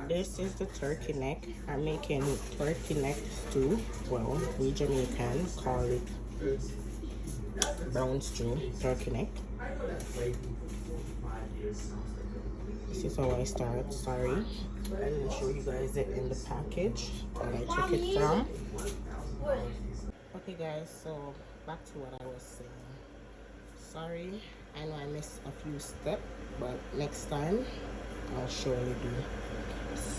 This is the turkey neck. I'm making turkey neck stew. Well, we Jamaican call it brown stew, turkey neck. This is how I start. Sorry, I didn't show you guys it in the package that I took it from. Okay guys, so back to what I was saying. Sorry, I know I missed a few steps, but next time I'll surely do.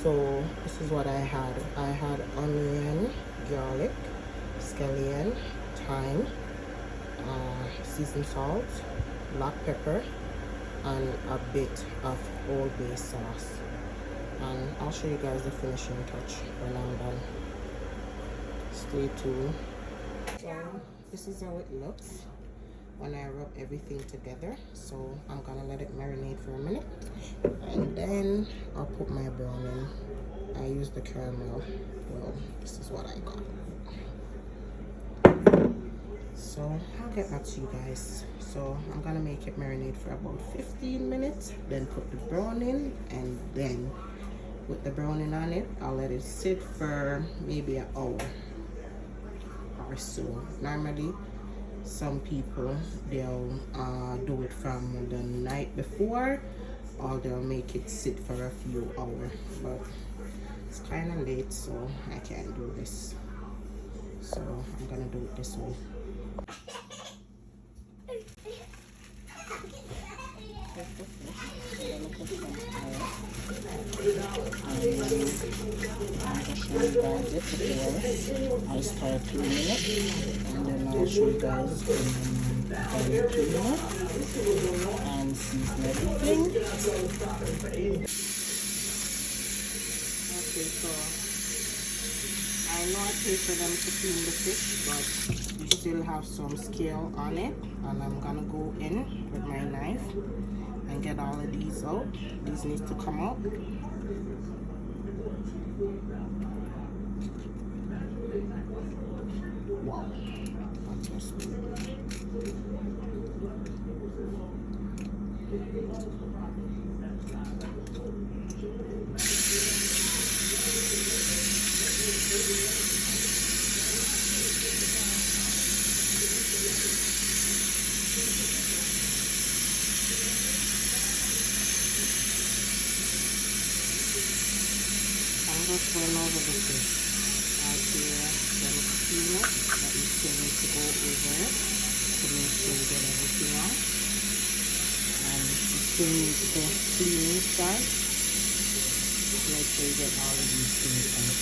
So this is what I had. I had onion, garlic, scallion, thyme, seasoned salt, black pepper, and a bit of Old Bay sauce. And I'll show you guys the finishing touch when I'm done. Stay tuned. So this is how it looks when I rub everything together. So I'm gonna let it marinate for a minute, and then I'll put my brown in. I use the caramel. Well, this is what I got. So I'll get back to you guys. So I'm gonna make it marinate for about 15 minutes, then put the brown in, and then with the browning on it, I'll let it sit for maybe an hour or so. Normally some people, they'll do it from the night before, or they'll make it sit for a few hours, but it's kind of late, so I can't do this. So I'm gonna do it this way. I start cleaning it, and then I'll show you guys when I'm done cleaning it and season everything. Okay, so I know I pay for them to clean the fish, but we still have some scale on it, and I'm gonna go in with my knife and get all of these out. These need to come out. Wow, that's just good. I'm just going over the fish. Right here, then clean it, but you still need to go over it to make sure you get everything out. And you still need to clean inside to make sure you get all of these things out.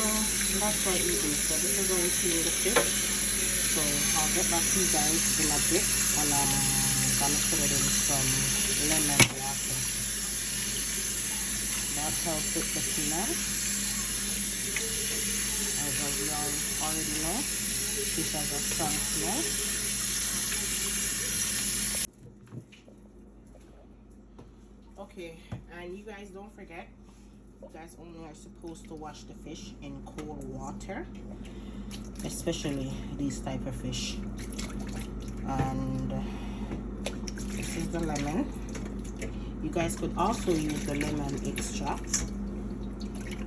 that's what we do. So this is how we clean the fish. So I'll get back to you guys in a bit, and I'm gonna put it in some lemon water. That helps with the smell. As we all already know, fish has a strong smell. Okay, and you guys don't forget, you guys only are supposed to wash the fish in cold water, especially these type of fish. And this is the lemon. You guys could also use the lemon extract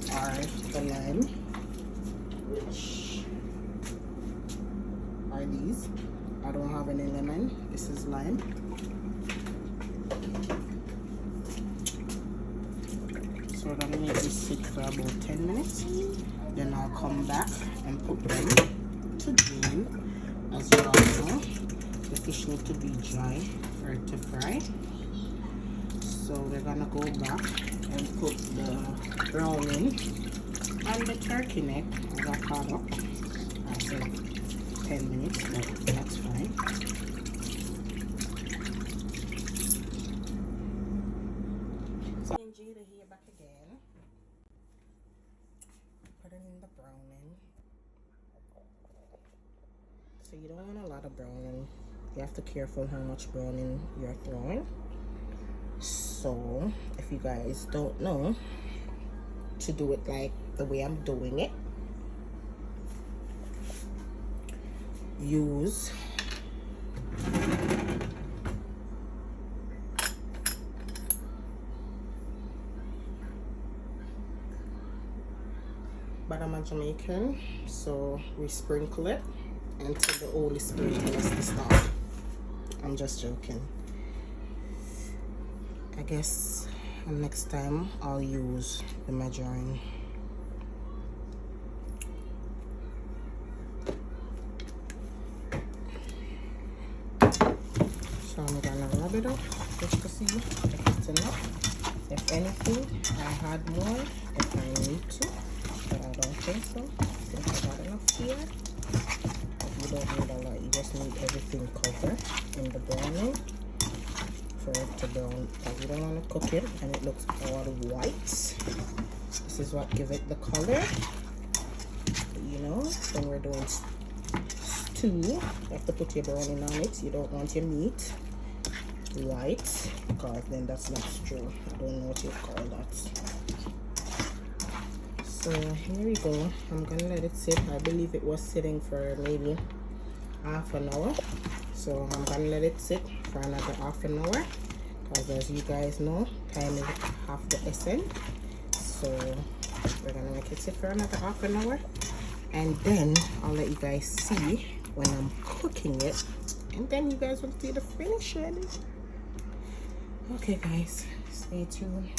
or the lime, which are these. I don't have any lemon. This is lime. So we're gonna make this sit for about 10 minutes. Then I'll come back and put them to drain. As you all know, the fish need to be dry for it to fry. So we're gonna go back and put the browning and the turkey neck. I got caught up after 10 minutes, but that's fine. So Jada here back again. Put it in the browning. So you don't want a lot of browning. You have to be careful how much browning you're throwing. So if you guys don't know to do it like the way I'm doing it, use but I'm a Jamaican, so we sprinkle it until the Holy Spirit tells us to stop. I'm just joking. I guess next time I'll use the margarine. So I'm gonna rub it up just to see if it's enough. If anything, I had more if I need to, but I don't think so. I think I got enough here. You don't need a lot, you just need everything covered in the browning for it to brown, because you don't want to cook it and it looks all white. This is what give it the color. You know, when we're doing stew, you have to put your browning on it. You don't want your meat white, because then that's not true. I don't know what you call that. So here we go. I'm gonna let it sit. I believe it was sitting for maybe half an hour, so I'm gonna let it sit for another half an hour, because as you guys know, time is half the essence. So we're gonna make it sit for another half an hour, and then I'll let you guys see when I'm cooking it, and then you guys will see the finish ready. Okay guys, stay tuned.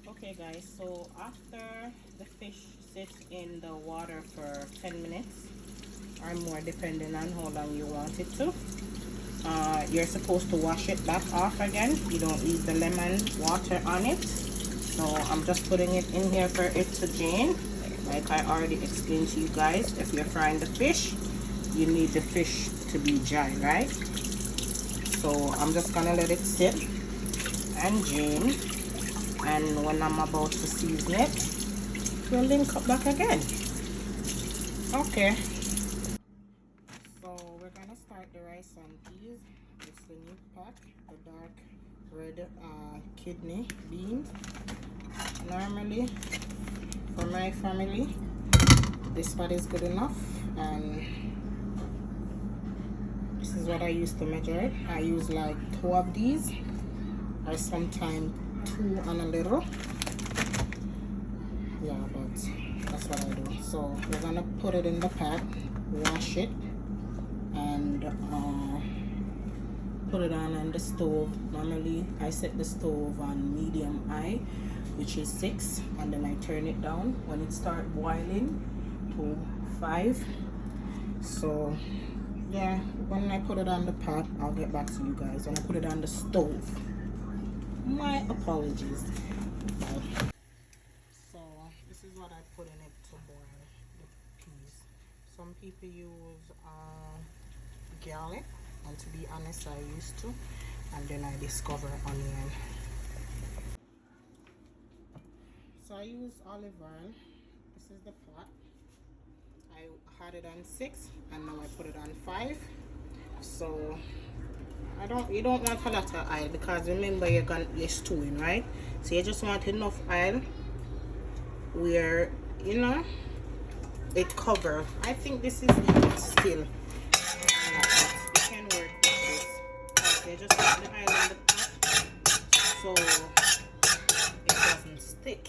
Okay guys, so after the fish sits in the water for 10 minutes or more, depending on how long you want it to, you're supposed to wash it back off again. You don't leave the lemon water on it. So I'm just putting it in here for it to drain. Like I already explained to you guys, if you're frying the fish, you need the fish to be dry, right? So I'm just gonna let it sit and drain, and when I'm about to season it, we'll link up back again. Okay, so we're gonna start the rice and peas. It's the new pack, the dark red kidney beans. Normally for my family this pot is good enough, and this is what I use to measure it. I use like 2 of these, or sometimes 2 and a little. Yeah, but that's what I do. So we're gonna put it in the pot, wash it, and put it on the stove. Normally I set the stove on medium high, which is 6, and then I turn it down when it starts boiling to 5. So yeah, when I put it on the pot, I'll get back to you guys. When I put it on the stove, my apologies. So is what I put in it to boil the peas. Some people use garlic, and to be honest, I used to, and then I discover onion. So I use olive oil. This is the pot. I had it on 6 and now I put it on 5. So you don't want a lot of oil, because remember you're stewing, right? So you just want enough oil where it covers. I think this is still. You can work with this. Okay, just put the oil in the pot so it doesn't stick.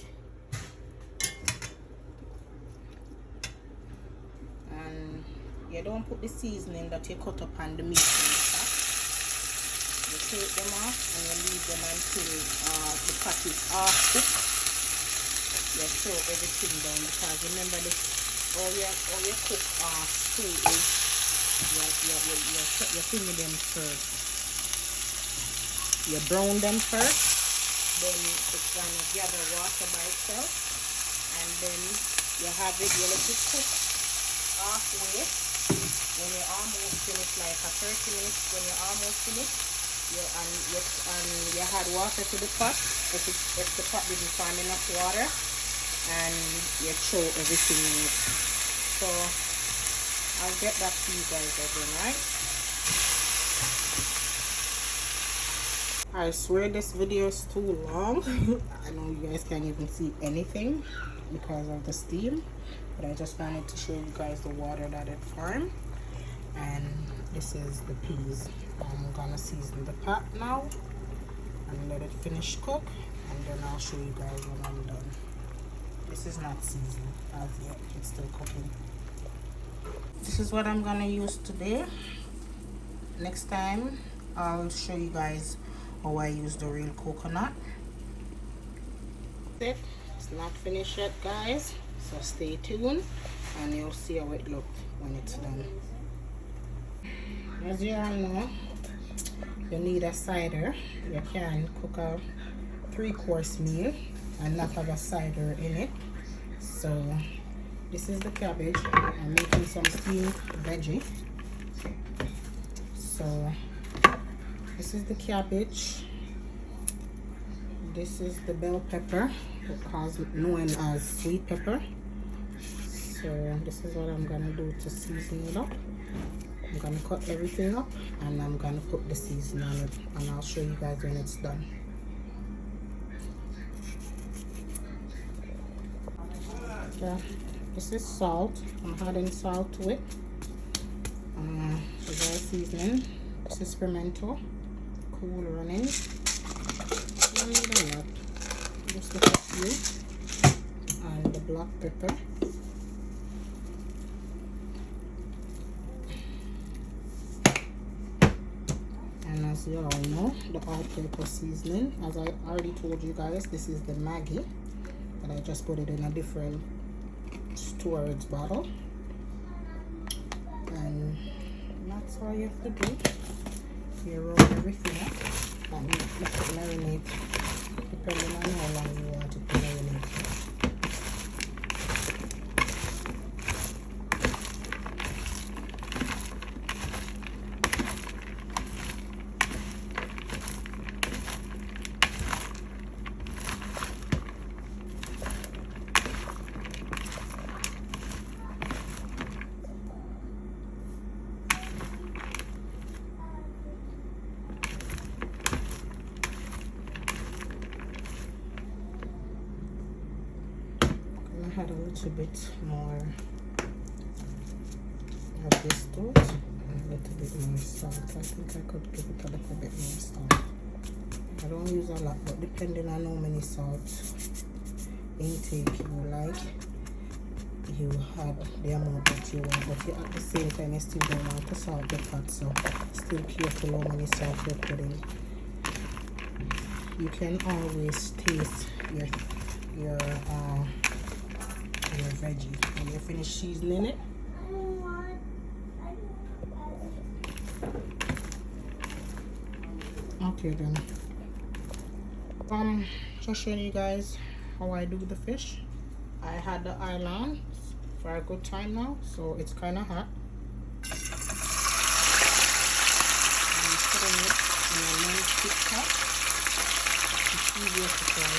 And you don't put the seasoning that you cut up on the meat in the pot. You take them off and you leave them until the pot is half cooked. You throw everything down, because remember this, all you cook stew is you finger them first. You brown them first, then it's gonna gather water by itself, and then you have it, you let it cook halfway. When you're almost finished, like a 30 minutes, when you're almost finished, you add water to the pot if the pot didn't find enough water, and you throw everything in it. So I'll get back to you guys again, right? I swear this video is too long. I know you guys can't even see anything because of the steam, but I just wanted to show you guys the water that it formed. And this is the peas. I'm gonna season the pot now and let it finish cook, and then I'll show you guys when I'm done. This is not seasoned as yet, it's still cooking. This is what I'm gonna use today. Next time I'll show you guys how I use the real coconut. It's not finished yet, guys, so stay tuned and you'll see how it looks when it's done. As you all know, you need a cider. You can cook a 3-course meal and not have a cider in it. So this is the cabbage. I'm making some steamed veggie. So this is the cabbage. This is the bell pepper, known as sweet pepper. So this is what I'm gonna do to season it up. I'm gonna cut everything up and I'm gonna put the seasoning on it, and I'll show you guys when it's done. Okay, this is salt. I'm adding salt to it. The dry seasoning. This is pimento, cool running. Don't need a lot. Just a few. And the black pepper. And as you all know, the all-purpose seasoning. As I already told you guys, this is the Maggi, but I just put it in a different storage bottle. And that's all you have to do. You roll everything up and let it marinate, depending on how long you want it to marinate. Add a little bit more of this to it and a little bit more salt. I think I could give it a little bit more salt. I don't use a lot, but depending on how many salt intake you like, you add the amount that you want, but you, at the same time you still don't want to salt the pot, so still careful how many salt you put in. You can always taste your veggie when you finish seasoning it. Okay then. Just showing you guys how I do the fish. I had the oil on for a good time now, so it's kind of hot. I'm putting it in a non-stick pot. It's easier to fry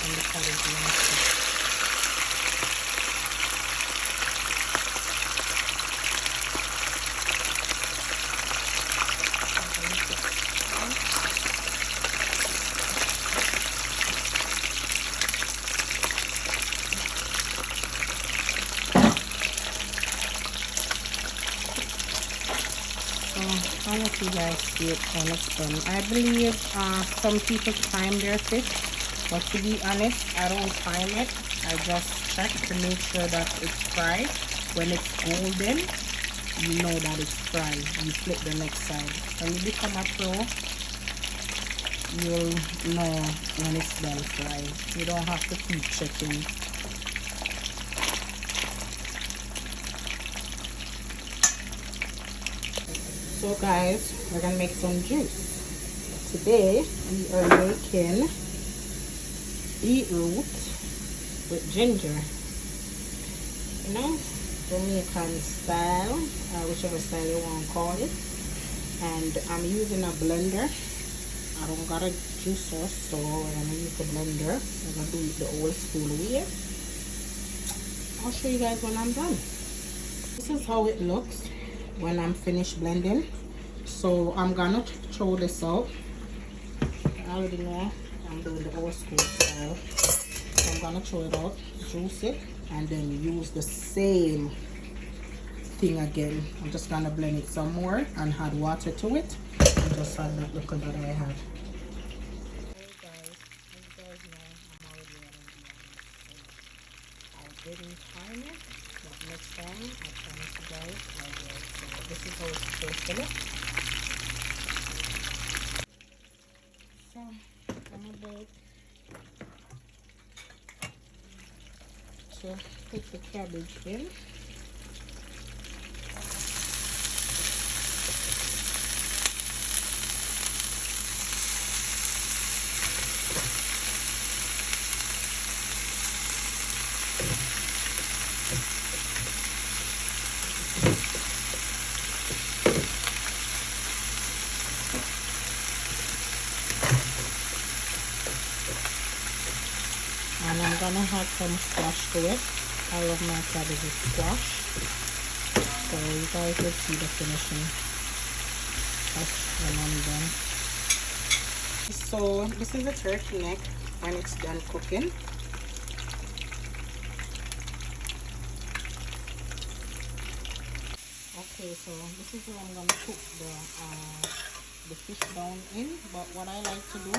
and the cabbage non-stick. I'll let you guys see it when it's done. I believe some people time their fish, but to be honest, I don't time it. I just check to make sure that it's fried. When it's golden, you know that it's fried. You flip the next side. When you become a pro, you'll know when it's done fried. You don't have to keep checking. So guys, we're gonna make some juice. Today we are making beetroot with ginger. You know, Jamaican style, whichever style you want to call it. And I'm using a blender. I don't got a juicer, so we're gonna use the blender. We're gonna do it the old school way. I'll show you guys when I'm done. This is how it looks when I'm finished blending. So I'm gonna throw this out. I already know I'm doing the old school style. So I'm gonna throw it out, juice it, and then use the same thing again. I'm just gonna blend it some more and add water to it and just add that liquor that I have. Hey guys, as you guys know, I'm already running the I didn't time it, but next time I promise you guys I will. So this is how it's supposed to look. So I'm about to put the cabbage in. And I'm gonna add some squash to it. I love my cabbage with squash. So you guys will see the finishing touch when I'm done. So this is the turkey neck when it's done cooking. Okay, so this is where I'm gonna cook the fish down in. But what I like to do,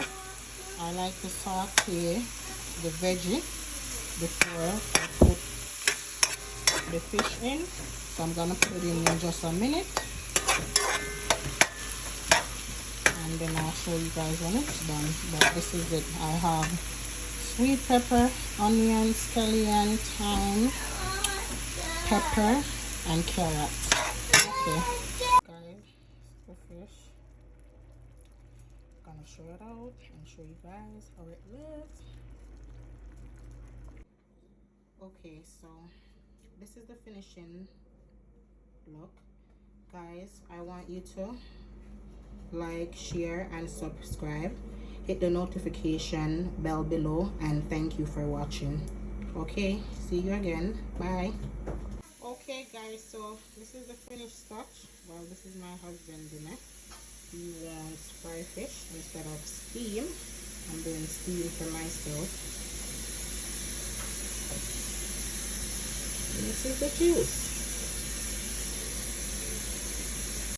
I like to saute the veggie before I put the fish in. So I'm gonna put it in just a minute, and then I'll show you guys when it's done. But this is it. I have sweet pepper, onion, scallion, thyme, pepper, and carrot. Okay, guys, the fish. I'm gonna show it out and show you guys how it looks. Okay, so this is the finishing look. Guys, I want you to like, share, and subscribe. Hit the notification bell below, and thank you for watching. Okay, see you again. Bye. Okay guys, so this is the finished touch. Well, this is my husband dinner. He wants fried fish instead of steam. I'm doing steam for myself. This is the juice.